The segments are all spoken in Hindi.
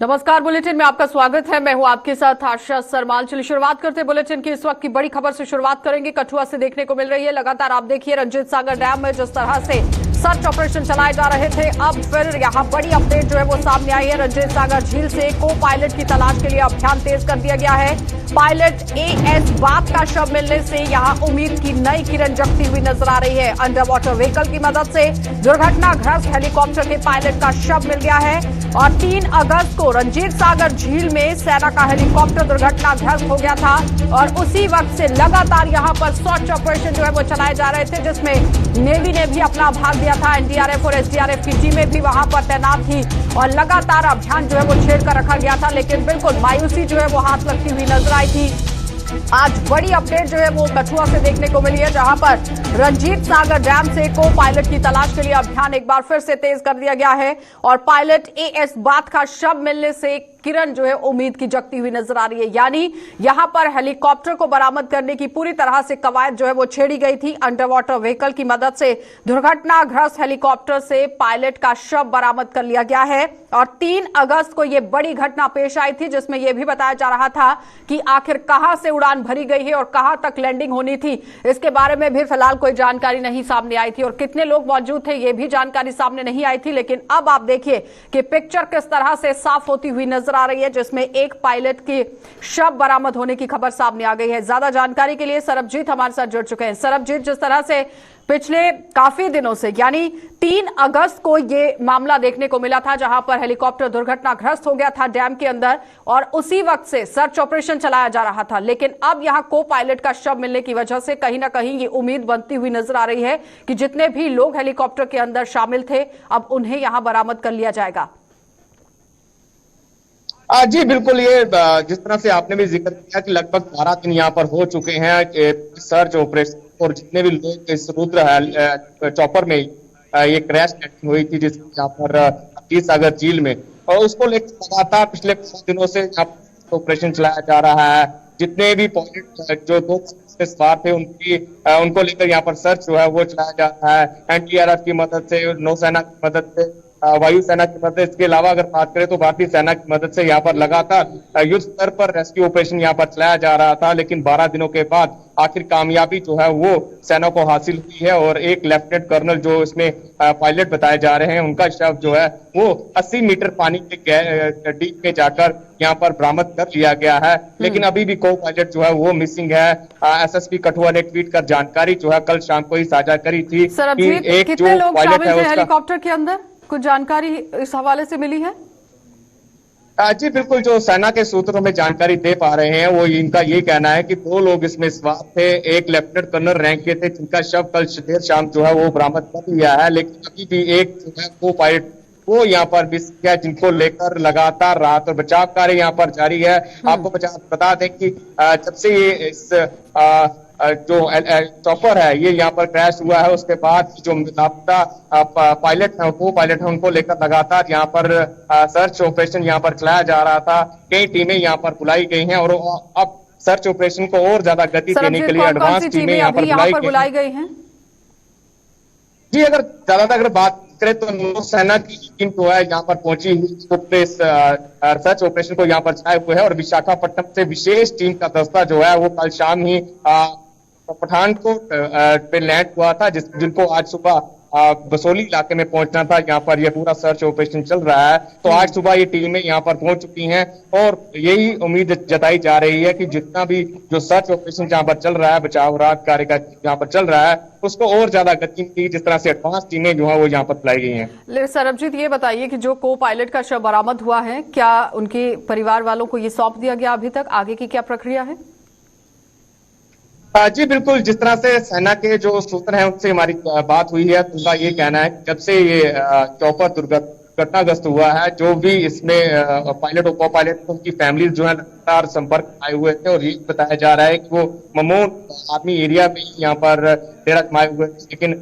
नमस्कार, बुलेटिन में आपका स्वागत है। मैं हूं आपके साथ आशा सरमाल। चलिए शुरुआत करते हैं बुलेटिन की इस वक्त की बड़ी खबर से शुरुआत करेंगे। कठुआ से देखने को मिल रही है लगातार आप देखिए रंजीत सागर डैम में जिस तरह से सर्च ऑपरेशन चलाए जा रहे थे, अब फिर यहां बड़ी अपडेट जो है वो सामने आई है। रंजीत सागर झील से को पायलट की तलाश के लिए अभियान तेज कर दिया गया है। पायलट एएस बात का शव मिलने से यहां उम्मीद की नई किरण जगती हुई नजर आ रही है। अंडर वाटर व्हीकल की मदद से दुर्घटनाग्रस्त हेलीकॉप्टर के पायलट का शव मिल गया है और 3 अगस्त को रंजीत सागर झील में सेना का हेलीकॉप्टर दुर्घटनाग्रस्त हो गया था और उसी वक्त से लगातार यहां पर सर्च ऑपरेशन जो है वो चलाए जा रहे थे, जिसमें नेवी ने भी अपना भाग दिया था। एनडीआरएफ और एसडीआरएफ की टीमें भी वहां पर तैनात थी और लगातार अभियान जो है वो छेड़ कर रखा गया था, लेकिन बिल्कुल मायूसी जो है वो हाथ लगती हुई नजर आई थी। आज बड़ी अपडेट जो है वो कठुआ से देखने को मिली है, जहां पर रंजीत सागर डैम से को पायलट की तलाश के लिए अभियान एक बार फिर से तेज कर दिया गया है और पायलट एएस बात का शव मिलने से किरण जो है उम्मीद की जगती हुई नजर आ रही है। यानी यहां पर हेलीकॉप्टर को बरामद करने की पूरी तरह से कवायद जो है वो छेड़ी गई थी। अंडर वाटर व्हीकल की मदद से दुर्घटनाग्रस्त हेलीकॉप्टर से पायलट का शव बरामद कर लिया गया है और 3 अगस्त को यह बड़ी घटना पेश आई थी, जिसमें यह भी बताया जा रहा था कि आखिर कहां से उड़ान भरी गई है और कहां तक लैंडिंग होनी थी। इसके बारे में भी फिलहाल कोई जानकारी नहीं सामने आई थी और कितने लोग मौजूद थे यह भी जानकारी सामने नहीं आई थी। लेकिन अब आप देखिए कि पिक्चर किस तरह से साफ होती हुई नजर आ रही है, जिसमें एक पायलट के शव बरामद होने की खबर सामने आ गई है। ज्यादा जानकारी के लिए सरबजीत हमारे साथ जुड़ चुके हैं। सरबजीत, जिस तरह से पिछले काफी दिनों से यानी 3 अगस्त को यह मामला देखने को मिला था, जहां पर हेलीकॉप्टर दुर्घटनाग्रस्त हो गया था डैम के अंदर और उसी वक्त से सर्च ऑपरेशन चलाया जा रहा था, लेकिन अब यहां को पायलट का शव मिलने की वजह से कहीं ना कहीं ये उम्मीद बनती हुई नजर आ रही है कि जितने भी लोग हेलीकॉप्टर के अंदर शामिल थे अब उन्हें यहां बरामद कर लिया जाएगा। जी बिल्कुल, ये जिस तरह से आपने भी जिक्र किया कि लगभग 12 दिन यहाँ पर हो चुके हैं सर्च ऑपरेशन और जितने भी लोग इस रुद्र चॉपर में ये क्रैश लैंडिंग हुई थी जिस यहाँ पर रंजीत सागर झील में, और उसको लेकर लगातार पिछले 5 दिनों से यहाँ पर ऑपरेशन चलाया जा रहा है। जितने भी पायलट जो 2 सवार थे उनको लेकर यहाँ पर सर्च जो है वो चलाया जा रहा है। एनडीआरएफ की मदद से, नौसेना की मदद से, वायुसेना की मदद। इसके अलावा अगर बात करें तो भारतीय सेना की मदद से यहाँ पर लगातार युद्ध स्तर पर रेस्क्यू ऑपरेशन यहाँ पर चलाया जा रहा था, लेकिन 12 दिनों के बाद आखिर कामयाबी जो है वो सेना को हासिल हुई है और एक लेफ्टिनेंट कर्नल जो इसमें पायलट बताए जा रहे हैं उनका शव जो है वो 80 मीटर पानी के डीप में जाकर यहाँ पर बरामद कर लिया गया है। लेकिन अभी भी को पायलट जो है वो मिसिंग है। एसएसपी कठुआ ने ट्वीट कर जानकारी जो है कल शाम को ही साझा करी थी कि एक जो पायलट है हेलीकॉप्टर के अंदर कुछ जानकारी इस हवाले से मिली है। जी बिल्कुल, जो सेना के सूत्रों में जानकारी दे पा रहे हैं वो इनका ये कहना है कि 2 लोग इसमें सवार थे। एक लेफ्टिनेंट कर्नल रैंक के थे जिनका शव कल देर शाम जो है वो बरामद कर लिया है, लेकिन अभी भी एक जो है को पायलट वो यहाँ पर मिस गया, जिनको लेकर लगातार राहत और बचाव कार्य यहाँ पर जारी है। आपको बता दें कि जब से ये इस जो चॉपर है ये यहाँ पर क्रैश हुआ है, उसके बाद जो लापता पायलट है वो पायलट है उनको लेकर लगातार यहाँ पर सर्च ऑपरेशन यहाँ पर चलाया जा रहा था। कई टीमें यहाँ पर बुलाई गई हैं और अब सर्च ऑपरेशन को और ज्यादा गति देने के लिए एडवांस टीमें यहाँ पर बुलाई गई हैं। जी अगर ज्यादातर अगर बात करें तो नौसेना की टीम जो है यहाँ पर पहुंची हुई सर्च ऑपरेशन को यहाँ पर छाए हुए है और विशाखापट्टनम से विशेष टीम का दस्ता जो है वो कल शाम ही पठानकोट पे लैंड हुआ था, जिनको आज सुबह बसोली इलाके में पहुंचना था। यहाँ पर यह पूरा सर्च ऑपरेशन चल रहा है, तो आज सुबह ये टीमें यहाँ पर पहुंच चुकी हैं और यही उम्मीद जताई जा रही है कि जितना भी जो सर्च ऑपरेशन जहाँ पर चल रहा है, बचाव राहत कार्य का यहाँ पर चल रहा है, उसको और ज्यादा गति की जिस तरह से एडवांस टीमें जो है वो यहाँ पर लाई गई हैं। सरबजीत, ये बताइए कि जो को पायलट का शव बरामद हुआ है, क्या उनके परिवार वालों को ये सौंप दिया गया? अभी तक आगे की क्या प्रक्रिया है? जी बिल्कुल, जिस तरह से सेना के जो सूत्र हैं उनसे हमारी बात हुई है, तो उनका ये कहना है कि जब से ये चॉपर दुर्घटनाग्रस्त हुआ है, जो भी इसमें पायलट और को पायलट उनकी फैमिली जो है लगातार संपर्क आए हुए थे और ये बताया जा रहा है कि वो ममोन आर्मी एरिया में यहाँ पर डेरा जमाए हुए थे, लेकिन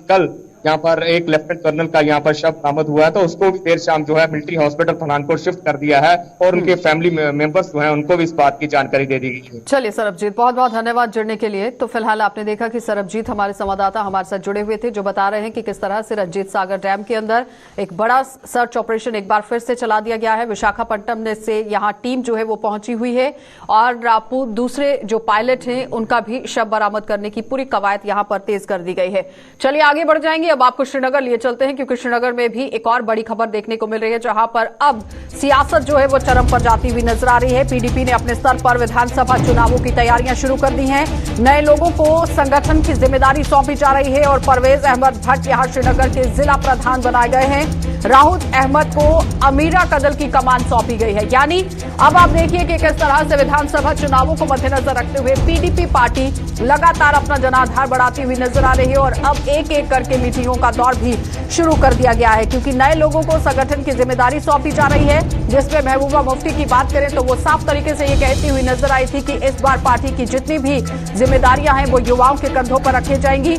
कल यहाँ पर एक लेफ्टिनेंट कर्नल का यहाँ पर शव बरामद हुआ है, तो उसको भी देर शाम जो है मिलिट्री हॉस्पिटल पठानकोट शिफ्ट कर दिया है और उनके फैमिली मेंबर्स जो है उनको भी इस बात की जानकारी दे दी गई है। चलिए सरबजीत, बहुत बहुत धन्यवाद जुड़ने के लिए। तो फिलहाल आपने देखा कि सरबजीत हमारे संवाददाता हमारे साथ जुड़े हुए थे, जो बता रहे हैं कि किस तरह से रंजीत सागर डैम के अंदर एक बड़ा सर्च ऑपरेशन एक बार फिर से चला दिया गया है। विशाखापट्टनम से यहाँ टीम जो है वो पहुंची हुई है और दूसरे जो पायलट हैं उनका भी शव बरामद करने की पूरी कवायद यहां पर तेज कर दी गई है। चलिए आगे बढ़ जाएंगे, अब आपको श्रीनगर लिए चलते हैं, क्योंकि श्रीनगर में भी एक और बड़ी खबर देखने को मिल रही है, जहां पर अब सियासत जो है वो चरम पर जाती हुई नजर आ रही है। पीडीपी ने अपने स्तर पर विधानसभा चुनावों की तैयारियां शुरू कर दी हैं। नए लोगों को संगठन की जिम्मेदारी सौंपी जा रही है और परवेज अहमद भट्ट यहां श्रीनगर के जिला प्रधान बनाए गए हैं। राहुल अहमद को अमीरा कदल की कमान सौंपी गई है। यानी अब आप देखिए कि किस तरह से विधानसभा चुनावों को मद्देनजर रखते हुए पीडीपी पार्टी लगातार अपना जनाधार बढ़ाती हुई नजर आ रही है और अब एक एक करके मीटिंगों का दौर भी शुरू कर दिया गया है, क्योंकि नए लोगों को संगठन की जिम्मेदारी सौंपी जा रही है। जिसमें महबूबा मुफ्ती की बात करें तो वो साफ तरीके से ये कहती हुई नजर आई थी कि इस बार पार्टी की जितनी भी जिम्मेदारियां हैं वो युवाओं के कंधों पर रखी जाएंगी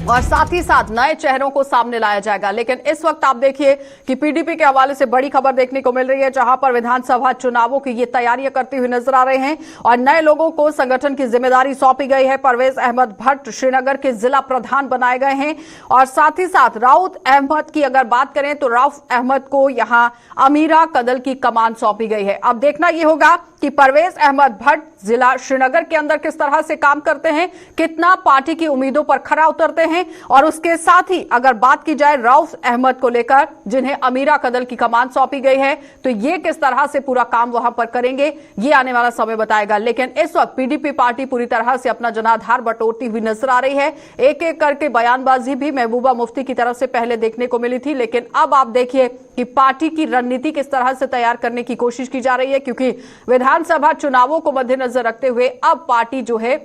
और साथ ही साथ नए चेहरों को सामने लाया जाएगा। लेकिन इस वक्त आप देखिए कि पीडीपी के हवाले से बड़ी खबर देखने को मिल रही है, जहां पर विधानसभा चुनावों की ये तैयारियां करते हुए नजर आ रहे हैं और नए लोगों को संगठन की जिम्मेदारी सौंपी गई है। परवेज अहमद भट्ट श्रीनगर के जिला प्रधान बनाए गए हैं और साथ ही साथ राउत अहमद की अगर बात करें तो राउफ अहमद को यहां अमीरा कदल की कमान सौंपी गई है। अब देखना यह होगा कि परवेज अहमद भट्ट जिला श्रीनगर के अंदर किस तरह से काम करते हैं, कितना पार्टी की उम्मीदों पर खरा उतरते हैं और उसके साथ ही अगर बात की जाए राउफ अहमद को लेकर जिन्हें अमीरा कदल की कमान सौंपी गई है, तो ये किस तरह से पूरा काम वहां पर करेंगे ये आने वाला समय बताएगा। लेकिन इस वक्त पीडीपी पार्टी पूरी तरह से अपना जनाधार बटोरती हुई नजर आ रही है। एक एक करके बयानबाजी भी महबूबा मुफ्ती की तरफ से पहले देखने को मिली थी, लेकिन अब आप देखिए कि पार्टी की रणनीति किस तरह से तैयार करने की कोशिश की जा रही है, क्योंकि विधानसभा चुनावों को मद्देनजर रखते हुए अब पार्टी जो है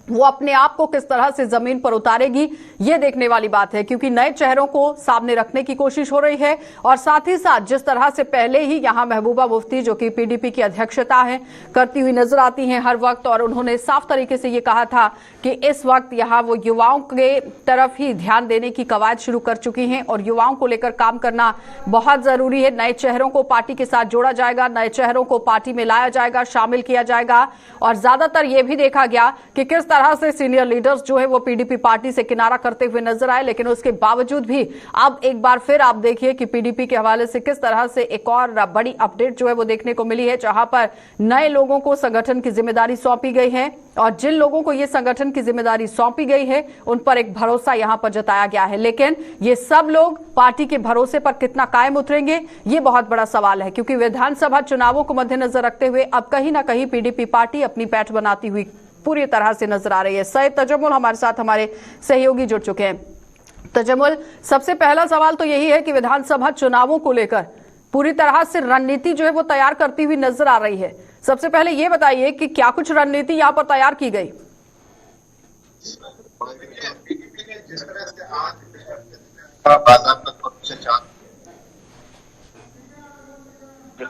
वो अपने आप को किस तरह से जमीन पर उतारेगी ये देखने वाली बात है, क्योंकि नए चेहरों को सामने रखने की कोशिश हो रही है और साथ ही साथ जिस तरह से पहले ही यहां महबूबा मुफ्ती जो कि पीडीपी की अध्यक्षता है करती हुई नजर आती हैं हर वक्त, और उन्होंने साफ तरीके से ये कहा था कि इस वक्त यहां वो युवाओं के तरफ ही ध्यान देने की कवायद शुरू कर चुकी हैं और युवाओं को लेकर काम करना बहुत जरूरी है। नए चेहरों को पार्टी के साथ जोड़ा जाएगा, नए चेहरों को पार्टी में लाया जाएगा, शामिल किया जाएगा और ज्यादातर ये भी देखा गया कि किस तरह से सीनियर लीडर्स जो है वो पीडीपी पार्टी से किनारा करते हुए नजर आए। लेकिन उसके बावजूद भी अब एक बार फिर आप देखिए कि पीडीपी के हवाले से किस तरह से एक और बड़ी अपडेट जो है वो देखने को मिली है, जहां पर नए लोगों को संगठन की जिम्मेदारी सौंपी गई है और जिन लोगों को ये संगठन की जिम्मेदारी सौंपी गई है उन पर एक भरोसा यहां पर जताया गया है। लेकिन ये सब लोग पार्टी के भरोसे पर कितना कायम उतरेंगे ये बहुत बड़ा सवाल है, क्योंकि विधानसभा चुनावों को मद्देनजर रखते हुए अब कहीं ना कहीं पीडीपी पार्टी अपनी पैठ बनाती हुई पूरी तरह से नजर आ रही है। सैयद तजम्मुल हमारे साथ हमारे सहयोगी जुड़ चुके हैं। तजम्मुल, सबसे पहला सवाल तो यही है कि विधानसभा चुनावों को लेकर पूरी तरह से रणनीति जो है वो तैयार करती हुई नजर आ रही है। सबसे पहले ये बताइए कि क्या कुछ रणनीति यहां पर तैयार की गई?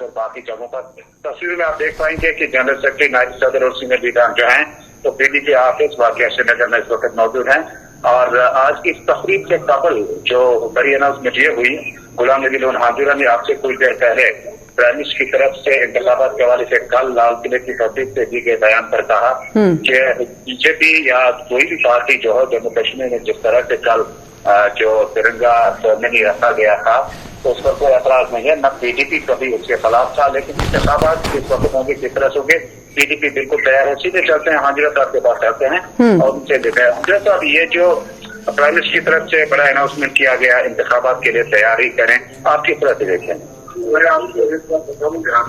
और बाकी जगहों पर तस्वीर में आप देख पाएंगे कि जनरल सेक्रेटरी, नायब सदर और सीनियर लीडर जो हैं तो पीडीपी ऑफिस वाकई श्रीनगर में इस वक्त मौजूद हैं। और आज की इस तकरीब से कबल जो बड़ी अनाउंसमेंट ये हुई, गुलाम नबी लोन हाजिरा ने आपसे कुछ देर पहले प्राइम मिनिस्टर की तरफ से इंतखाबात के हवाले से कल लाल किले की तस्वीर से दी गए बयान पर कहा कि बीजेपी या कोई भी पार्टी जो है जम्मू कश्मीर में जिस तरह से कल जो तिरंगा नहीं रखा गया था तो उस पर कोई एतराज नहीं है, न पीडीपी कभी उसके खिलाफ था। लेकिन इंतखाबात किस वक्त होंगे, किस तरह से होंगे, पीडीपी बिल्कुल तैयार है। सीधे चलते हैं हाजिरा साहब के पास चलते हैं और उनसे देखा है हाजिरा साहब ये जो प्राइम मिनिस्टर की तरफ से बड़ा अनाउंसमेंट किया गया इंतखाबात के लिए तैयारी करें, आप किस तरह से देखें? मैं आपको एक बात बताऊंगा,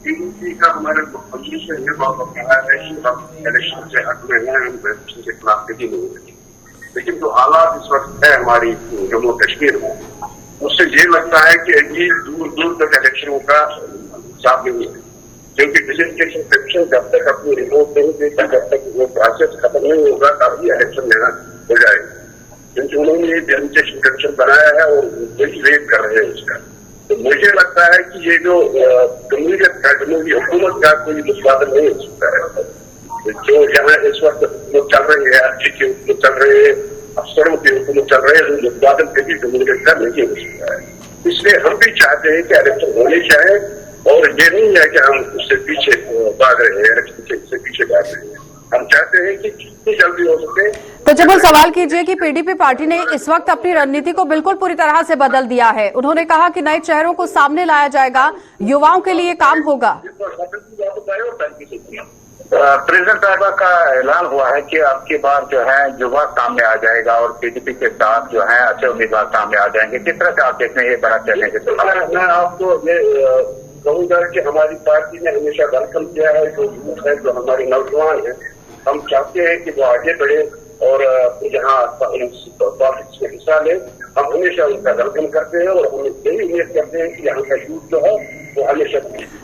पीडीपी का हमारे मुख्यमंत्री ने बहुत कहा है कि हम इलेक्शन से हट में हैं, हम इलेक्शन के खिलाफ नहीं होंगे। लेकिन जो हालात इस वक्त है हमारी जम्मू कश्मीर में, उससे ये लगता है कि अभी दूर दूर तक इलेक्शनों का हिसाब नहीं है, क्योंकि विजिटेशन कमीशन जब तक अपनी रिपोर्ट नहीं देता, जब तक वो प्रोसेस खत्म नहीं होगा तभी इलेक्शन लेना हो जाएगा। क्योंकि उन्होंने ये विजिटेशन कमीशन बनाया है और वही वेट कर रहे हैं उसका। तो मुझे लगता है कि ये जो जमहूरियत का, जमहूरी हुकूमत का कोई उत्पादन नहीं हो सकता है। जो यहाँ इस वक्त लोग चल रहे हैं, अच्छे चल रहे हैं, अफसरों के हुक्म चल रहे हैं, उत्पादन पे भी कम्युनिकेट नहीं हो सकता है। इसलिए हम भी चाहते हैं कि इलेक्शन होने चाहिए, और ये नहीं है कि हम उससे पीछे भाग रहे हैं, इलेक्शन से पीछे भाग रहे हैं। हम चाहते हैं कि जितनी जल्दी हो सके। तो जब वो सवाल कीजिए कि पीडीपी पार्टी ने इस वक्त अपनी रणनीति को बिल्कुल पूरी तरह से बदल दिया है। उन्होंने कहा कि नए चेहरों को सामने लाया जाएगा, युवाओं के लिए काम होगा। प्रेसिडेंट साहबा का ऐलान हुआ है कि अब की बार जो है युवा सामने आ जाएगा और पीडीपी के साथ जो है अच्छे उम्मीदवार सामने आ जाएंगे। किस तरह से आप देखते हैं ये बड़ा चैलेंज है? मैं आपको ये कहूँगा कि हमारी पार्टी ने हमेशा वेलकम किया है जो यूथ है, जो हमारे नौजवान हैं। हम चाहते हैं कि वो आगे बढ़े और यहाँ पॉलिटिक्स में हिस्सा ले। हम हमेशा उनका वेलकम करते हैं और हम यही उम्मीद करते हैं कि यहाँ का यूथ जो है वो हमेशा।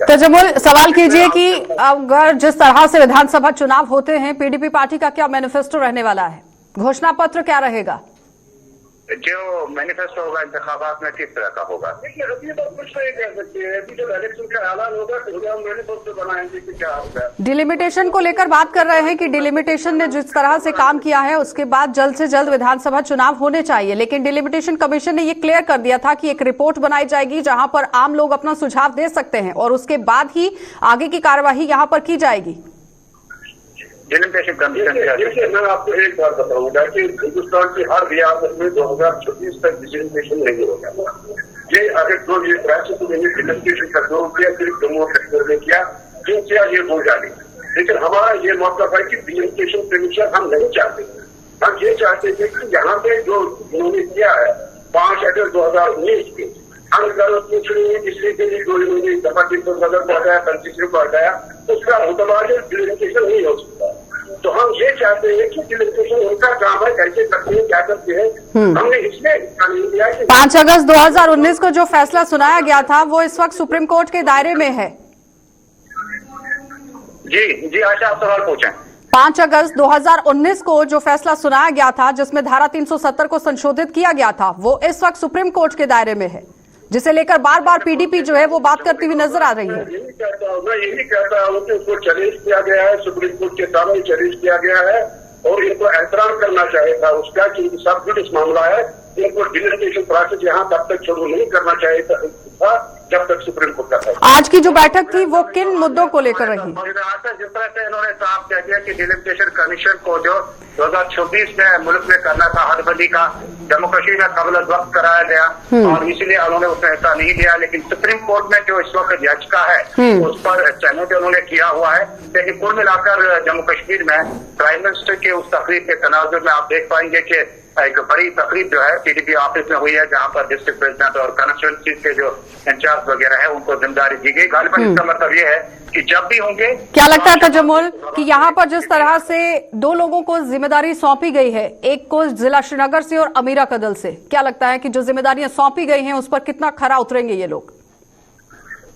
तजमुल, सवाल कीजिए कि अगर जिस तरह से विधानसभा चुनाव होते हैं, पीडीपी पार्टी का क्या मैनिफेस्टो रहने वाला है, घोषणा पत्र क्या रहेगा? जो मैनिफेस्टो होगा इंतखाबात में किस तरह का होगा? देखिए, अभी तो कुछ नहीं कह सकते हैं। अभी जब इलेक्शन का ऐलान होगा तो हम मैनिफेस्टो बनाएंगे कि क्या होगा। डिलिमिटेशन को लेकर बात कर रहे हैं कि डिलिमिटेशन ने जिस तरह से काम किया है उसके बाद जल्द से जल्द विधानसभा चुनाव होने चाहिए, लेकिन डिलिमिटेशन कमीशन ने ये क्लियर कर दिया था कि एक रिपोर्ट बनाई जाएगी जहां पर आम लोग अपना सुझाव दे सकते हैं और उसके बाद ही आगे की कार्यवाही यहां पर की जाएगी। डिलिमिटेशन कमीशन देखिए, मैं आपको एक बात बताऊंगा कि हिंदुस्तान की हर रियासत में 2026 तक डिलिमिटेशन नहीं होगा। ये अगर जो ये डिलिमिटेशन का जो किया, सिर्फ जम्मू कश्मीर ने किया, जो किया ये हो जाएगी। लेकिन हमारा ये मौका है कि डिलिमिटेशन कमीशन हम नहीं चाहते। हम ये चाहते थे कि यहाँ पे जो उन्होंने किया है 5 अगस्त 2019 के, हम इसलिए के लिए जो इन्होंने दफा 300 को हटाया, 35 को हटाया, उसका मुतबादिल डिलिमिटेशन नहीं हो सकता। तो हम ये चाहते हैं कि डिलिमिटेशन उनका काम है, कैसे करते हैं, क्या करते हैं। हमने इसलिए नहीं दिया कि 5 अगस्त 2019 को जो फैसला सुनाया गया था वो इस वक्त सुप्रीम कोर्ट के दायरे में है। जी आशा, आप सवाल पूछें। 5 अगस्त 2019 को जो फैसला सुनाया गया था जिसमें धारा 370 को संशोधित किया गया था, वो इस वक्त सुप्रीम कोर्ट के दायरे में है, जिसे लेकर बार बार पीडीपी जो है वो बात करती हुई नजर आ रही है। मैं यही कहता हूँ कि उसको चैलेंज किया गया है, सुप्रीम कोर्ट के सामने चैलेंज किया गया है और इनको एहतराम करना चाहिए था उसका कि सब जुडिस मामला है। इनको डिलिमिटेशन प्रोसेस यहाँ तब तक शुरू नहीं करना चाहिए था जब तक सुप्रीम कोर्ट का। आज की जो बैठक थी वो किन मुद्दों को लेकर रही? जिस तरह से इन्होंने साफ कह दिया कि डिलिमिटेशन कमीशन को जो 2026 में मुल्क में करना था, हदबंदी का जम्मू कश्मीर में कबल वक्त कराया गया और इसलिए उन्होंने उसमें हिस्सा नहीं लिया। लेकिन सुप्रीम कोर्ट में जो इस वक्त याचिका है उस पर चैलेंज उन्होंने किया हुआ है। लेकिन कुल मिलाकर जम्मू कश्मीर में प्राइम मिनिस्टर के उस तकरीब के तनाजुर में आप देख पाएंगे कि एक बड़ी तकरीब जो है पीडीपी ऑफिस में हुई है, जहां पर डिस्ट्रिक्ट प्रेसिडेंट और कॉन्स्टिट्यूंसी के जो इंचार्ज वगैरह है उनको जिम्मेदारी दी गई। गालिबन इसका मतलब ये है कि जब भी होंगे। क्या लगता है तजमुल कि यहाँ पर जिस तरह से 2 लोगों को जिम्मेदारी सौंपी गई है, एक को जिला श्रीनगर से और अमीरा कदल से, क्या लगता है कि जो जिम्मेदारियां सौंपी गई हैं उस पर कितना खरा उतरेंगे ये लोग?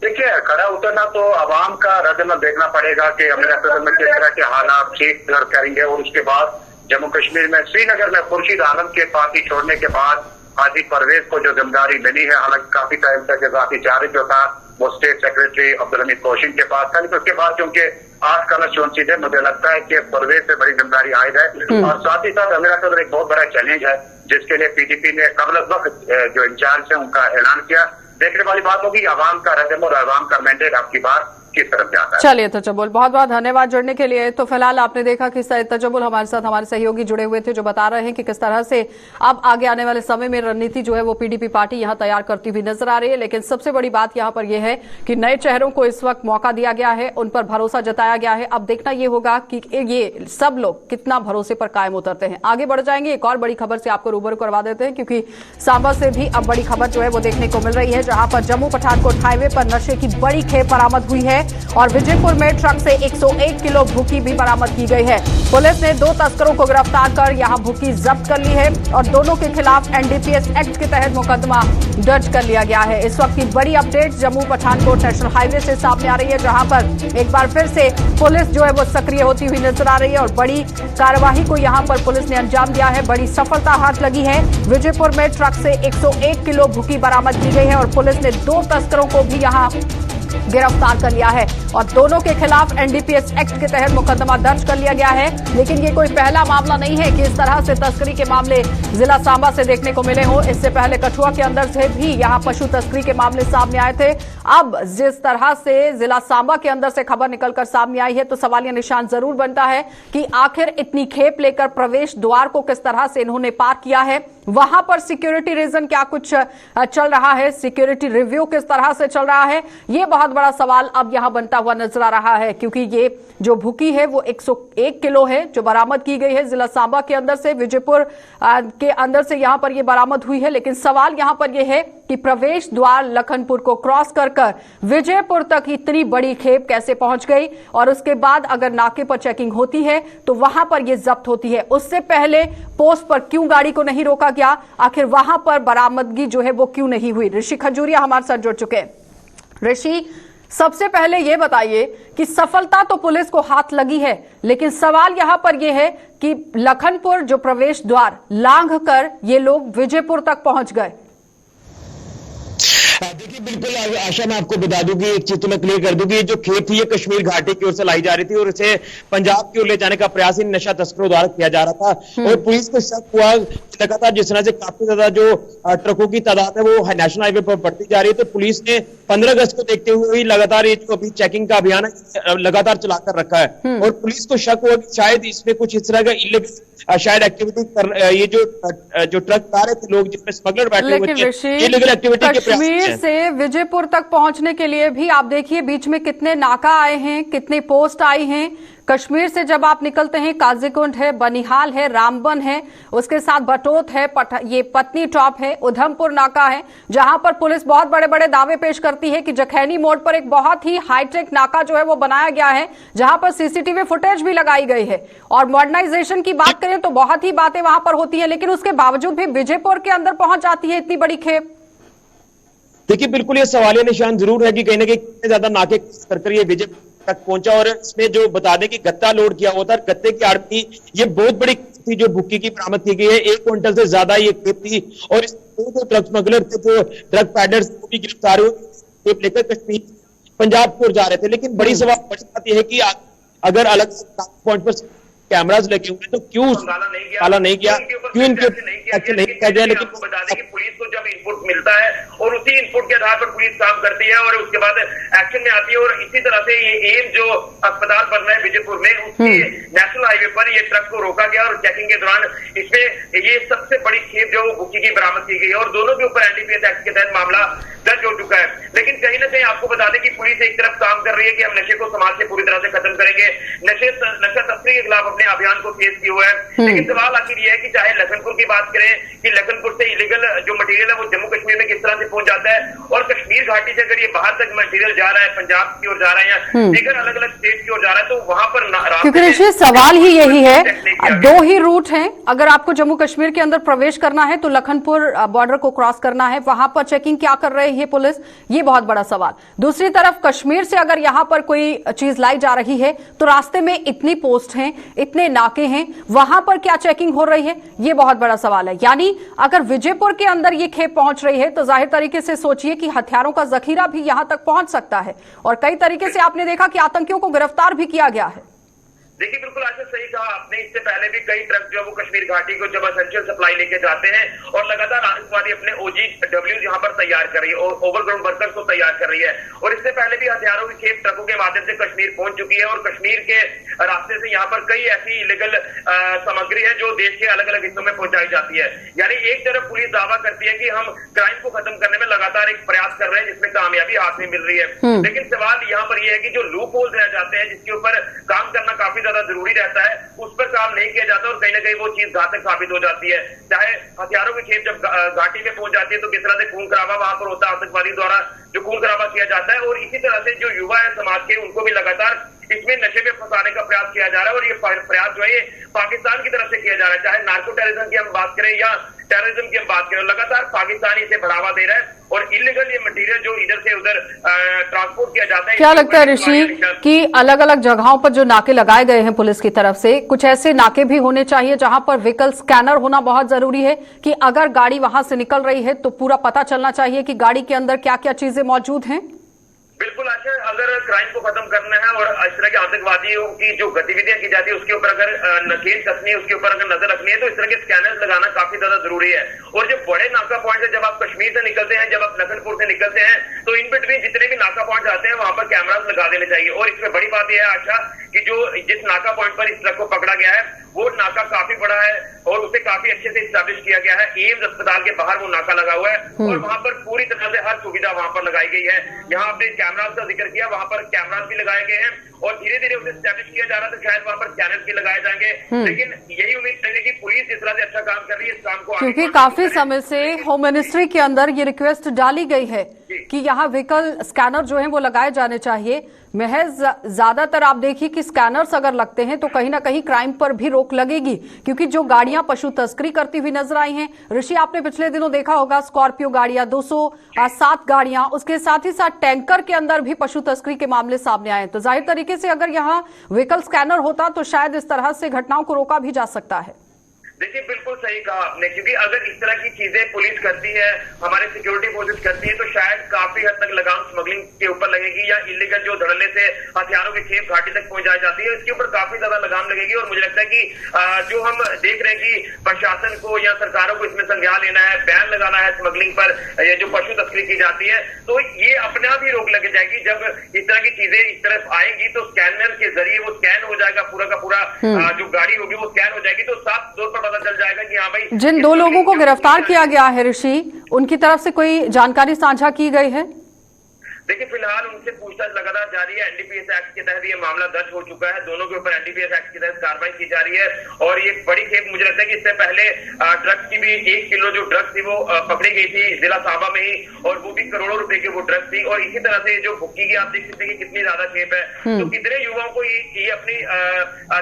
देखिए, खड़ा उतरना तो आवाम का रद्दमल देखना पड़ेगा कि अमीरा कदल में किस तरह के हालात ठीक करेंगे और उसके बाद जम्मू कश्मीर में श्रीनगर में खुर्शीद आलम के पार्टी छोड़ने के बाद हाजी परवेज को जो जिम्मेदारी मिली है, हालांकि काफी टाइम तक इजाफी चार्ज जो था वो state secretary Abdul Hamid Koshin के पास था, लेकिन उसके बाद क्योंकि 8 कॉन्स्टिट्यूंसी थे, मुझे लगता है कि परवेज से बड़ी जिम्मेदारी आयद है। और साथ ही साथ अमीरा कदल एक बहुत बड़ा चैलेंज है जिसके लिए पीडीपी ने कबल वक्त जो इंचार्ज है उनका ऐलान किया। देखने वाली बात होगी आवाम का रद्दमल और आवाम का मैंडेट आपकी बात किस तरफ जाता है। चलिए तजमुल, बहुत बहुत धन्यवाद जुड़ने के लिए। तो फिलहाल आपने देखा कि तजमुल हमारे साथ हमारे सहयोगी जुड़े हुए थे जो बता रहे हैं कि किस तरह से अब आगे आने वाले समय में रणनीति जो है वो पीडीपी पार्टी यहां तैयार करती हुई नजर आ रही है। लेकिन सबसे बड़ी बात यहां पर यह है कि नए चेहरों को इस वक्त मौका दिया गया है, उन पर भरोसा जताया गया है। अब देखना यह होगा कि ये सब लोग कितना भरोसे पर कायम उतरते हैं। आगे बढ़ जाएंगे, एक और बड़ी खबर से आपको रूबरू करवा देते हैं, क्योंकि सांबा से भी अब बड़ी खबर जो है वो देखने को मिल रही है, जहां पर जम्मू पठानकोट हाईवे पर नशे की बड़ी खेप बरामद हुई है और विजयपुर में ट्रक से 101 किलो भुक्की भी बरामद की गई है। पुलिस ने 2 तस्करों को गिरफ्तार कर यहां भुक्की जब्त कर ली है और दोनों के खिलाफ एनडीपीएस एक्ट के तहत मुकदमा दर्ज कर लिया गया है। इस वक्त की बड़ी update Jammu Pathankot national highway से सामने आ रही है, जहां पर एक बार फिर से पुलिस जो है वो सक्रिय होती हुई नजर आ रही है और बड़ी कार्यवाही को यहां पर पुलिस ने अंजाम दिया है। बड़ी सफलता हाथ लगी है। विजयपुर में ट्रक से 101 किलो भुक्की बरामद की गई है और पुलिस ने 2 तस्करों को भी यहां गिरफ्तार कर लिया है और दोनों के खिलाफ एनडीपीएस एक्ट के तहत मुकदमा दर्ज कर लिया गया है। लेकिन ये कोई पहला मामला नहीं है कि इस तरह से तस्करी के मामले जिला सांबा से देखने को मिले हों। इससे पहले कठुआ के अंदर से भी यहां पशु तस्करी के मामले सामने आए थे। अब जिस तरह से जिला सांबा के अंदर से खबर निकलकर सामने आई है तो सवालिया निशान जरूर बनता है कि आखिर इतनी खेप लेकर प्रवेश द्वार को किस तरह से इन्होंने पार किया है, वहां पर सिक्योरिटी रीजन क्या कुछ चल रहा है, सिक्योरिटी रिव्यू किस तरह से चल रहा है, यह बहुत बड़ा सवाल अब यहां बनता हुआ नजर आ रहा है। क्योंकि ये जो भुकी है वो 101 किलो है जो बरामद की गई है जिला सांबा के अंदर से, विजयपुर के अंदर से यहां पर यह बरामद हुई है। लेकिन सवाल यहां पर यह है कि प्रवेश द्वार लखनपुर को क्रॉस कर विजयपुर तक इतनी बड़ी खेप कैसे पहुंच गई और उसके बाद अगर नाके पर चेकिंग होती है तो वहां पर यह जब्त होती है। उससे पहले पोस्ट पर क्यों गाड़ी को नहीं रोका गया, आखिर वहां पर बरामदगी जो है वो क्यों नहीं हुई। ऋषि खजूरिया हमारे साथ जुड़ चुके हैं। ऋषि, सबसे पहले यह बताइए कि सफलता तो पुलिस को हाथ लगी है, लेकिन सवाल यहां पर यह है कि लखनपुर जो प्रवेश द्वार लांघ कर ये लोग विजयपुर तक पहुंच गए। देखिए, बिल्कुल आशा, मैं आपको बता दूं कि एक चीज तो मैं क्लियर कर दूं कि ये जो खेप थी ये कश्मीर घाटी की ओर से लाई जा रही थी और इसे पंजाब की ओर ले जाने का प्रयास इन नशा तस्करों द्वारा किया जा रहा था। और पुलिस को शक हुआ लगातार जिस तरह से काफी ज्यादा जो ट्रकों की तादाद है वो नेशनल हाईवे पर बढ़ती जा रही है, तो पुलिस ने 15 अगस्त को देखते हुए ही लगातार ये जो अभी चेकिंग का अभियान है लगातार चलाकर रखा है। और पुलिस को शक हुआ कि शायद इसमें कुछ इस तरह का इलीगल शायद एक्टिविटी कर, ये जो ट्रक कार है लोग जिसमें स्मगलर बैठे हुए थे, इलीगल एक्टिविटी के प्रयास से विजयपुर तक पहुंचने के लिए भी आप देखिए बीच में कितने नाका आए हैं, कितने पोस्ट आई हैं। कश्मीर से जब आप निकलते हैं काजीकुंड है, बनिहाल है, रामबन है, उसके साथ बटोत है, ये पत्नी टॉप है, उधमपुर नाका है, जहां पर पुलिस बहुत बड़े बड़े दावे पेश करती है कि जखैनी मोड़ पर एक बहुत ही हाईटेक नाका जो है वो बनाया गया है जहां पर सीसीटीवी फुटेज भी लगाई गई है। और मॉडर्नाइजेशन की बात करें तो बहुत ही बातें वहां पर होती है, लेकिन उसके बावजूद भी विजयपुर के अंदर पहुंच जाती है इतनी बड़ी खेप। देखिए, बिल्कुल ये सवालिया निशान जरूर है कि कहीं ना कहीं कितने ज्यादा नाके कर ये विजयपुर तक पहुंचा। और इसमें जो बता दें कि गत्ता लोड किया हुआ था, गत्ते की आड़ थी, ये बहुत बड़ी थी जो भुक्की की बरामद की गई है। 1 क्विंटल से ज्यादा ये खेप थी और इस जो ड्रग स्मगलर थे, जो ड्रग पैडलर्स को भी गिरफ्तार हुए खेप लेकर कश्मीर पंजाब की ओर जा रहे थे। लेकिन बड़ी सवाल बड़ी बात यह है कि अगर अलग पॉइंट पर कैमराज लगे हुए तो क्यों ताला नहीं किया, क्यों इनके एक्शन नहीं किया जाए। लेकिन आपको बता दें कि पुलिस को जब इनपुट मिलता है और उसी इनपुट के आधार पर पुलिस काम करती है और उसके बाद एक्शन में आती है। और इसी तरह से ये एम जो अस्पताल बन रहा है विजयपुर में, उसके नेशनल हाईवे पर ये ट्रक को रोका गया और चेकिंग के दौरान इसमें ये सबसे बड़ी खेप जो भुक्की की बरामद की गई है और दोनों के ऊपर एनडीपीएस एक्ट के तहत मामला दर्ज हो चुका है। लेकिन कहीं ना कहीं आपको बता दें कि पुलिस एक तरफ काम कर रही है कि हम नशे को समाज से पूरी तरह से खत्म करेंगे, नशा तस्करी के खिलाफ अपने अभियान को तेज किए हुए हैं। लेकिन सवाल आखिर यह है कि चाहे लखनपुर की बात करें कि लखनपुर से इलीगल जो मटेरियल है वो जम्मू कश्मीर में किस तरह से पहुंच जाता है और कश्मीर घाटी से अगर ये बाहर तक मटेरियल जा रहा है, पंजाब की ओर जा रहा है या दीगर अलग अलग स्टेट की ओर जा रहा है, तो वहां पर क्योंकि ऋषि सवाल ही यही है, 2 ही रूट हैं। अगर आपको जम्मू कश्मीर के अंदर प्रवेश करना है तो लखनपुर बॉर्डर को क्रॉस करना है, वहां पर चेकिंग क्या कर रही है पुलिस, ये बहुत बड़ा सवाल। दूसरी तरफ कश्मीर से अगर यहां पर कोई चीज लाई जा रही है तो रास्ते में इतनी पोस्ट हैं, इतने नाके हैं, वहां पर क्या चेकिंग हो रही है, ये बहुत बड़ा सवाल है। यानी अगर विजयपुर के अंदर ये खेप पहुंच रही है तो जाहिर तरीके से सोचिए कि हथियारों का जखीरा भी यहां तक पहुंच सकता है और कई तरीके से आपने देखा कि आतंकियों को गिरफ्तार भी किया गया है। देखिए, बिल्कुल आशा सही कहा आपने। इससे पहले भी कई ट्रक जो वो कश्मीर घाटी को जब एसेंशियल सप्लाई लेके जाते हैं और लगातार आतंकवादी अपने OGW यहाँ पर तैयार कर रही है और ओवरग्राउंड वर्कर्स को तैयार कर रही है। और इससे पहले भी हथियारों की खेप ट्रकों के माध्यम से कश्मीर पहुंच चुकी है और कश्मीर के रास्ते से यहाँ पर कई ऐसी इलीगल सामग्री है जो देश के अलग अलग हिस्सों में पहुंचाई जाती है। यानी एक तरफ पुलिस दावा करती है कि हम क्राइम को खत्म करने में लगातार एक प्रयास कर रहे हैं जिसमें कामयाबी हाथ में मिल रही है। लेकिन सवाल यहाँ पर यह है कि जो लूप होल्स रह जाते हैं जिसके ऊपर काम करना काफी ज्यादा जरूरी रहता है, उस पर काम नहीं किया जाता और कहीं ना कहीं वो चीज घातक साबित हो जाती है। चाहे हथियारों की खेप जब घाटी में पहुंच जाती है तो किस तरह से खून खराबा वहां पर होता है, आतंकवादी द्वारा जो खून खराबा किया जाता है। और इसी तरह से जो युवा है समाज के, उनको भी लगातार इसमें नशे में फंसाने का प्रयास किया जा रहा है और ये प्रयास जो है ये पाकिस्तान की तरफ से किया जा रहा है। चाहे नार्को टेररिज्म की हम बात करें या टेररिज्म की हम बात करें, लगातार पाकिस्तान इसे बढ़ावा दे रहा है और इलीगल ये मटेरियल जो इधर से उधर ट्रांसपोर्ट किया जाता है। क्या लगता है ऋषि कि अलग अलग जगहों पर जो नाके लगाए गए हैं पुलिस की तरफ से, कुछ ऐसे नाके भी होने चाहिए जहां पर व्हीकल स्कैनर होना बहुत जरूरी है कि अगर गाड़ी वहां से निकल रही है तो पूरा पता चलना चाहिए कि गाड़ी के अंदर क्या क्या चीजें मौजूद हैं? बिल्कुल आशा, अगर क्राइम को खत्म करना है और इस तरह के आतंकवादियों की जो गतिविधियां की जाती है उसके ऊपर अगर नकेल कसनी है, उसके ऊपर अगर नजर रखनी है, तो इस तरह के स्कैनर्स लगाना काफी ज्यादा जरूरी है। और जो बड़े नाका पॉइंट है, जब आप कश्मीर से निकलते हैं, जब आप लखनपुर से निकलते हैं, तो इन बिटवीन जितने भी नाका पॉइंट आते हैं वहां पर कैमरास लगा देने चाहिए। और इसमें बड़ी बात यह है आशा कि जो जिस नाका पॉइंट पर इस ट्रक को पकड़ा गया है वो नाका काफी बड़ा है और उसे काफी अच्छे से स्टैब्लिश किया गया है। एम्स अस्पताल के बाहर वो नाका लगा हुआ है और वहां पर पूरी तरह से हर सुविधा वहां पर लगाई गई है। यहाँ आपने कैमरास का जिक्र किया, वहां पर कैमरास भी लगाए गए हैं और धीरे धीरे उसे स्टैब्लिश किया जा रहा था, शायद वहां पर स्कैनर्स भी लगाए जाएंगे। लेकिन यही उम्मीद करेंगे कि पुलिस जिस तरह से अच्छा काम कर रही है इस काम को, क्योंकि काफी समय से होम मिनिस्ट्री के अंदर ये रिक्वेस्ट डाली गई है कि यहाँ व्हीकल स्कैनर जो है वो लगाए जाने चाहिए। महज ज्यादातर आप देखिए कि स्कैनर्स अगर लगते हैं तो कहीं ना कहीं क्राइम पर भी रोक लगेगी, क्योंकि जो गाड़ियां पशु तस्करी करती हुई नजर आई हैं, ऋषि आपने पिछले दिनों देखा होगा स्कॉर्पियो गाड़ियां 207 गाड़ियां, उसके साथ ही साथ टैंकर के अंदर भी पशु तस्करी के मामले सामने आए। तो जाहिर तरीके से अगर यहाँ व्हीकल स्कैनर होता तो शायद इस तरह से घटनाओं को रोका भी जा सकता है। देखिए बिल्कुल सही कहा आपने, क्योंकि अगर इस तरह की चीजें पुलिस करती है, हमारे सिक्योरिटी फोर्सेस करती है, तो शायद काफी हद तक लगाम स्मगलिंग के ऊपर लगेगी या इलीगल जो धड़ल्ले से हथियारों की खेप घाटी तक पहुंचाई जाती है इसके ऊपर काफी ज्यादा लगाम लगेगी। और मुझे लगता है कि जो हम देख रहे हैं कि प्रशासन को या सरकारों को इसमें संज्ञान लेना है, बैन लगाना है स्मगलिंग पर, ये जो पशु तस्करी की जाती है, तो ये अपने आप ही रोक लग जाएगी। जब इस तरह की चीजें इस तरफ आएंगी तो स्कैनर के जरिए वो स्कैन हो जाएगा, पूरा का पूरा जो गाड़ी होगी वो स्कैन हो जाएगी, तो साफ तौर पर पता चल जाएगा कि हाँ भाई। जिन 2 लोगों को गिरफ्तार किया गया है ऋषि, उनकी तरफ से कोई जानकारी साझा की गई है? देखिए फिलहाल उनसे पूछताछ लगातार जारी है। एनडीपीएस एक्ट के तहत ये मामला दर्ज हो चुका है, दोनों के ऊपर एनडीपीएस एक्ट के तहत कार्रवाई की जा रही है। और ये बड़ी खेप, मुझे लगता है कि इससे पहले ड्रग्स की भी 1 किलो जो ड्रग्स थी वो पकड़ी गई थी जिला साहबा में ही, और वो भी करोड़ों रुपए की वो ड्रग्स थी। और इसी तरह से जो भुक्की की आप देख सकते हैं कि कितनी ज्यादा खेप है, तो कितने युवाओं को ये अपनी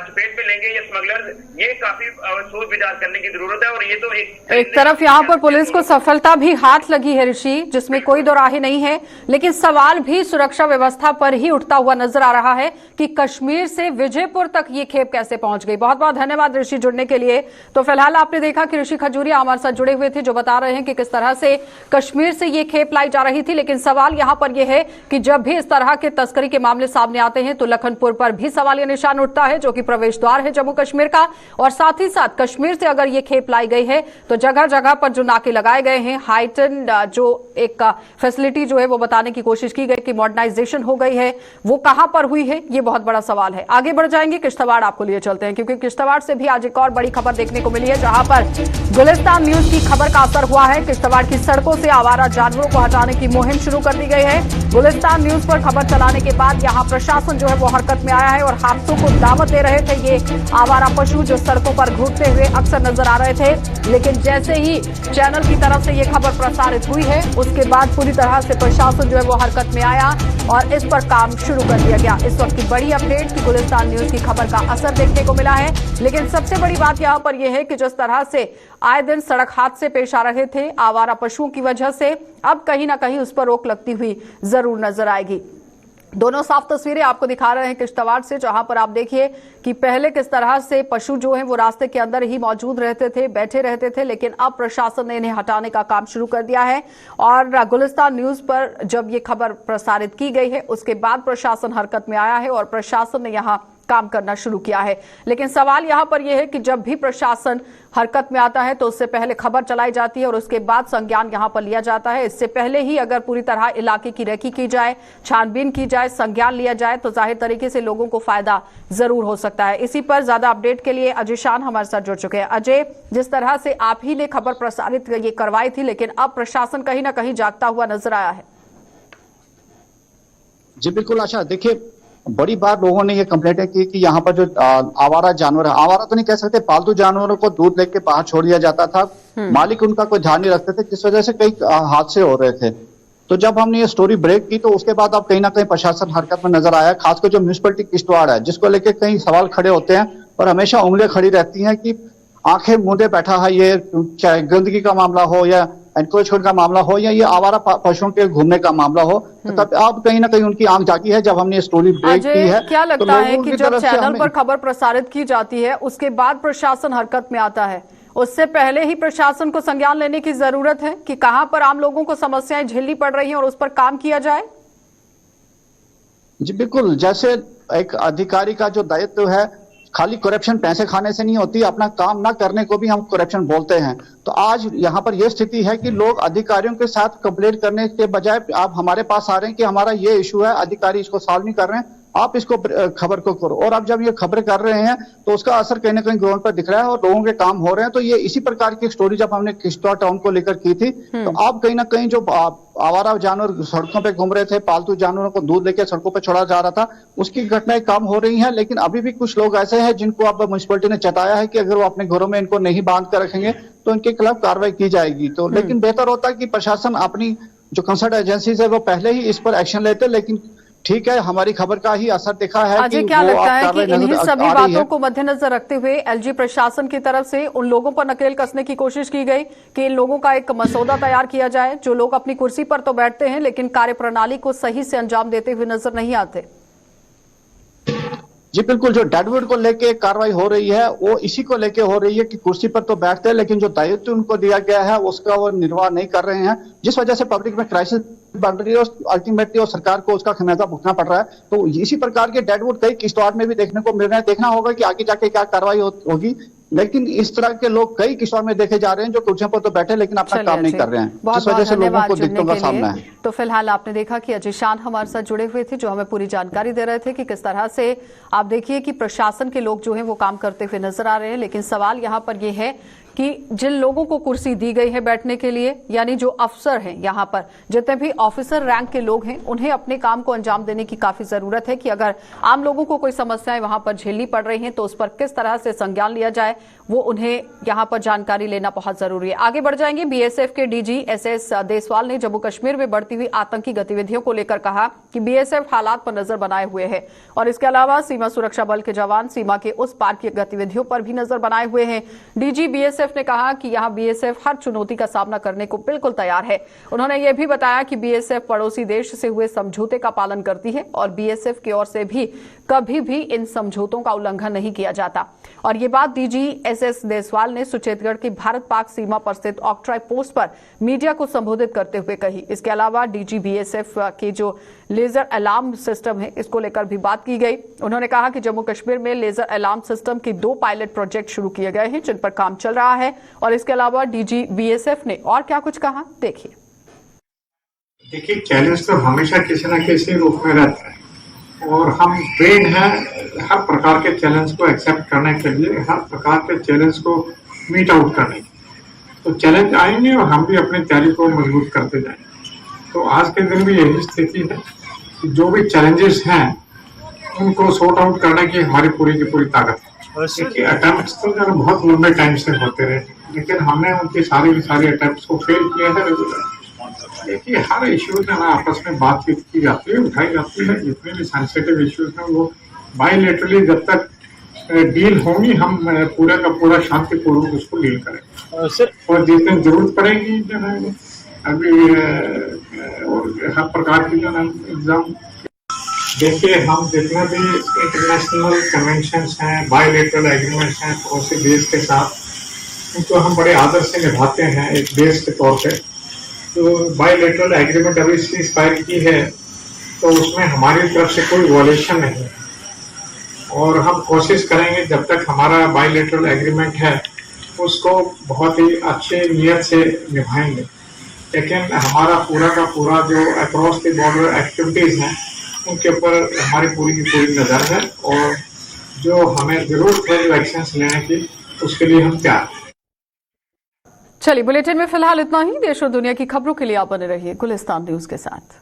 चपेट में लेंगे ये स्मगलर, ये काफी सोच विचार करने की जरूरत है। और ये तो एक तरफ यहाँ पर पुलिस को सफलता भी हाथ लगी है ऋषि, जिसमें कोई दो राहे नहीं है, लेकिन सवाल भी सुरक्षा व्यवस्था पर ही उठता हुआ नजर आ रहा है कि कश्मीर से विजयपुर तक ये खेप कैसे पहुंच गई। बहुत बहुत धन्यवाद ऋषि जुड़ने के लिए। तो फिलहाल आपने देखा कि ऋषि खजूरिया हमारे साथ जुड़े हुए थे, जो बता रहे हैं कि किस तरह से कश्मीर से ये खेप लाई जा रही थी। लेकिन सवाल यहां पर यह है कि जब भी इस तरह के तस्करी के मामले सामने आते हैं तो लखनपुर पर भी सवालिया निशान उठता है, जो कि प्रवेश द्वार है जम्मू कश्मीर का। और साथ ही साथ कश्मीर से अगर ये खेप लाई गई है तो जगह जगह पर जो नाके लगाए गए हैं, हाइटन जो एक फैसिलिटी जो है वो बताने की कोशिश की गई कि मॉडर्नाइजेशन हो गई है, वो कहां पर हुई है, ये बहुत बड़ा सवाल है। आगे बढ़ जाएंगे, किश्तवाड़ आपको लिए चलते हैं, क्योंकि किश्तवाड़ से भी आज एक और बड़ी खबर देखने को मिली है, जहां पर गुलिस्तान न्यूज की खबर का असर हुआ है। किश्तवाड़ की सड़कों से आवारा जानवरों को हटाने की मुहिम शुरू कर दी गई है। गुलिस्तान न्यूज पर खबर चलाने के बाद यहां प्रशासन जो है वो हरकत में आया है और हादसों को दावत दे रहे थे ये आवारा पशु जो सड़कों पर घूमते हुए अक्सर नजर आ रहे थे। लेकिन जैसे ही चैनल की तरफ से ये खबर प्रसारित हुई है, उसके बाद पूरी तरह से प्रशासन जो है वो हरकत में आया और इस पर काम शुरू कर दिया गया। इस वक्त की बड़ी अपडेट कि गुलिस्तान न्यूज की खबर का असर देखने को मिला है। लेकिन सबसे बड़ी बात यहां पर यह है कि जिस तरह से आए दिन सड़क हादसे पेश आ रहे थे आवारा पशुओं की वजह से, अब कहीं ना कहीं उस पर रोक लगती हुई जरूर नजर आएगी। दोनों साफ तस्वीरें आपको दिखा रहे हैं किश्तवाड़ से, जहां पर आप देखिए कि पहले किस तरह से पशु जो हैं वो रास्ते के अंदर ही मौजूद रहते थे, बैठे रहते थे, लेकिन अब प्रशासन ने इन्हें हटाने का काम शुरू कर दिया है। और गुलिस्तान न्यूज पर जब ये खबर प्रसारित की गई है उसके बाद प्रशासन हरकत में आया है और प्रशासन ने यहां काम करना शुरू किया है। लेकिन सवाल यहां पर यह है कि जब भी प्रशासन हरकत में आता है तो उससे पहले खबर चलाई जाती है और उसके बाद संज्ञान यहां पर लिया जाता है। इससे पहले ही अगर पूरी तरह इलाके की रेकी की जाए, छानबीन की जाए, संज्ञान लिया जाए तो जाहिर तरीके से लोगों को फायदा जरूर हो सकता है। इसी पर ज्यादा अपडेट के लिए अजय शान हमारे साथ जुड़ चुके हैं। अजय, जिस तरह से आप ही ने खबर प्रसारित ये करवाई थी, लेकिन अब प्रशासन कहीं ना कहीं जागता हुआ नजर आया है। जी बिल्कुल आशा, देखिए बड़ी बार लोगों ने ये कंप्लेंटें की कि यहाँ पर जो आवारा जानवर है, आवारा तो नहीं कह सकते, पालतू जानवरों को दूध लेके बाहर छोड़ दिया जाता था, मालिक उनका कोई ध्यान नहीं रखते थे, जिस वजह से कई हादसे हो रहे थे। तो जब हमने ये स्टोरी ब्रेक की तो उसके बाद अब कहीं ना कहीं प्रशासन हरकत में नजर आया, खासकर जो म्यूनिसिपैलिटी किश्तवाड़ है, जिसको लेकर कई सवाल खड़े होते हैं और हमेशा उंगलियां खड़ी रहती हैं कि आंखें मूंदे बैठा है ये, चाहे गंदगी का मामला हो या एनक्रोचमेंट का मामला हो या ये आवारा पशुओं के घूमने का मामला हो, तो तब अब कहीं ना कहीं उनकी आंख जागी है जब हमने स्टोरी ब्रेक की है। क्या लगता है कि जब चैनल पर खबर प्रसारित की जाती है उसके बाद प्रशासन हरकत में आता है, उससे पहले ही प्रशासन को संज्ञान लेने की जरूरत है कि कहां पर आम लोगों को समस्याएं झेलनी पड़ रही हैं और उस पर काम किया जाए? जी बिल्कुल, जैसे एक अधिकारी का जो दायित्व है, खाली करप्शन पैसे खाने से नहीं होती, अपना काम ना करने को भी हम करप्शन बोलते हैं। तो आज यहाँ पर यह स्थिति है कि लोग अधिकारियों के साथ कंप्लेंट करने के बजाय आप हमारे पास आ रहे हैं कि हमारा ये इशू है, अधिकारी इसको सॉल्व नहीं कर रहे हैं, आप इसको खबर को करो। और अब जब ये खबरें कर रहे हैं तो उसका असर कहीं ना कहीं ग्राउंड पर दिख रहा है और लोगों के काम हो रहे हैं। तो ये इसी प्रकार की स्टोरी जब हमने किश्तवाड़ टाउन को लेकर की थी, तो अब कहीं ना कहीं जो आवारा जानवर सड़कों पे घूम रहे थे, पालतू जानवरों को दूध लेकर सड़कों पे छोड़ा जा रहा था, उसकी घटनाएं कम हो रही हैं। लेकिन अभी भी कुछ लोग ऐसे हैं जिनको अब म्युनिसिपैलिटी ने चेताया है कि अगर वो अपने घरों में इनको नहीं बांध कर रखेंगे तो इनके खिलाफ कार्रवाई की जाएगी। तो लेकिन बेहतर होता है कि प्रशासन अपनी जो कंसर्न एजेंसीज है वो पहले ही इस पर एक्शन लेते। लेकिन ठीक है, हमारी खबर का ही असर दिखा है अजय, कि क्या वो लगता है कार्रवाई कि इन्हीं नजर सभी आ रही बातों है। को मद्देनजर रखते हुए एलजी प्रशासन की तरफ से उन लोगों पर नकेल कसने की कोशिश की गई कि इन लोगों का एक मसौदा तैयार किया जाए, जो लोग अपनी कुर्सी पर तो बैठते हैं लेकिन कार्यप्रणाली को सही से अंजाम देते हुए नजर नहीं आते? जी बिल्कुल, जो डेडवुड को लेके कार्रवाई हो रही है वो इसी को लेके हो रही है कि कुर्सी पर तो बैठते हैं लेकिन जो दायित्व उनको दिया गया है उसका वो निर्वाह नहीं कर रहे हैं, जिस वजह से पब्लिक में क्राइसिस बढ़ रही है और अल्टीमेटली और सरकार को उसका खमियाजा भुगतना पड़ रहा है। तो इसी प्रकार के डेडवुड कई किश्तवाड़ में भी देखने को मिल रहे हैं। देखना होगा कि आगे जाके क्या कार्रवाई होगी। लेकिन इस तरह के लोग कई किश्तवाड़ में देखे जा रहे हैं जो कुर्सियों पर तो बैठे लेकिन अपना काम नहीं कर रहे हैं, जिस वजह से लोगों को दिक्कतों का सामना है। तो फिलहाल आपने देखा कि अजय शान हमारे साथ जुड़े हुए थे, जो हमें पूरी जानकारी दे रहे थे कि किस तरह से आप देखिए कि प्रशासन के लोग जो हैं वो काम करते हुए नजर आ रहे हैं। लेकिन सवाल यहाँ पर यह है कि जिन लोगों को कुर्सी दी गई है बैठने के लिए, यानी जो अफसर हैं, यहाँ पर जितने भी ऑफिसर रैंक के लोग हैं, उन्हें अपने काम को अंजाम देने की काफी जरूरत है कि अगर आम लोगों को कोई समस्याएं वहां पर झेलनी पड़ रही हैं तो उस पर किस तरह से संज्ञान लिया जाए, वो उन्हें यहाँ पर जानकारी लेना बहुत जरूरी है। आगे बढ़ जाएंगे। बीएसएफ के डीजी एसएस देसवाल ने जम्मू कश्मीर में बढ़ती हुई आतंकी गतिविधियों को लेकर कहा कि बीएसएफ हालात पर नजर बनाए हुए है और इसके अलावा सीमा सुरक्षा बल के जवान सीमा के उस पार की गतिविधियों पर भी नजर बनाए हुए हैं। डीजी बीएसएफ ने कहा कि यहाँ बीएसएफ हर चुनौती का सामना करने को बिल्कुल तैयार है। उन्होंने ये भी बताया कि बीएसएफ पड़ोसी देश से हुए समझौते का पालन करती है और बीएसएफ की ओर से भी कभी भी इन समझौतों का उल्लंघन नहीं किया जाता। और ये बात डीजी एसएस देसवाल ने सुचेतगढ़ की भारत पाक सीमा पर स्थित ऑक्ट्राई पोस्ट पर मीडिया को संबोधित करते हुए कही। इसके अलावा डीजी बीएसएफ के जो लेजर अलार्म सिस्टम है, इसको लेकर भी बात की गई। उन्होंने कहा कि जम्मू कश्मीर में लेजर अलार्म सिस्टम के 2 पायलट प्रोजेक्ट शुरू किए गए हैं जिन पर काम चल रहा है। और इसके अलावा डीजी बीएसएफ ने और क्या कुछ कहा, देखिए। देखिए, चैलेंज तो हमेशा किसी न किसी रूप में रहता है और हम ट्रेन हैं हर प्रकार के चैलेंज को एक्सेप्ट करने के लिए, हर प्रकार के चैलेंज को मीट आउट करने के लिए। तो चैलेंज आएंगे और हम भी अपनी तैयारी को मजबूत करते जाएंगे। तो आज के दिन भी यही स्थिति है कि जो भी चैलेंजेस हैं उनको सॉर्ट आउट करने की हमारी पूरी की पूरी ताकत है। देखिए, अटेम्प्ट्स तो बहुत लंबे टाइम से होते रहे, लेकिन हमने उनके सारे अटेम्प्ट्स को फेल किया है रेगुलर। देखिए, हर इश्यूज है ना आपस में बातचीत की जाती है, उठाई जाती है। जितने भी सेंसिटिव इश्यूज हैं वो बायलैटरली जब तक डील होंगी हम पूरा का पूरा शांतिपूर्वक उसको डील करेंगे सर। और जिस दिन जरूरत पड़ेगी जो है अभी और हर प्रकार की जो है एग्जाम, देखिए हम जितने भी इंटरनेशनल कन्वेंशंस हैं, बायलैटरल एग्रीमेंट्स हैं पड़ोसी देश के साथ, उनको हम बड़े आदर से निभाते हैं एक देश के तौर पे। तो बायलैटरल एग्रीमेंट अभी सीज फायर की है तो उसमें हमारी तरफ से कोई वॉलेशन नहीं है और हम कोशिश करेंगे जब तक हमारा बायलैटरल एग्रीमेंट है उसको बहुत ही अच्छे नियत से निभाएंगे। लेकिन हमारा पूरा का पूरा जो अक्रॉस द बॉर्डर एक्टिविटीज हैं उनके ऊपर हमारी पूरी की पूरी नजर है और जो हमें जरूरत है जो एक्शंस लेने की उसके लिए हम तैयार हैं। चलिए, बुलेटिन में फिलहाल इतना ही। देश और दुनिया की खबरों के लिए आप बने रहिए गुलिस्तान न्यूज के साथ।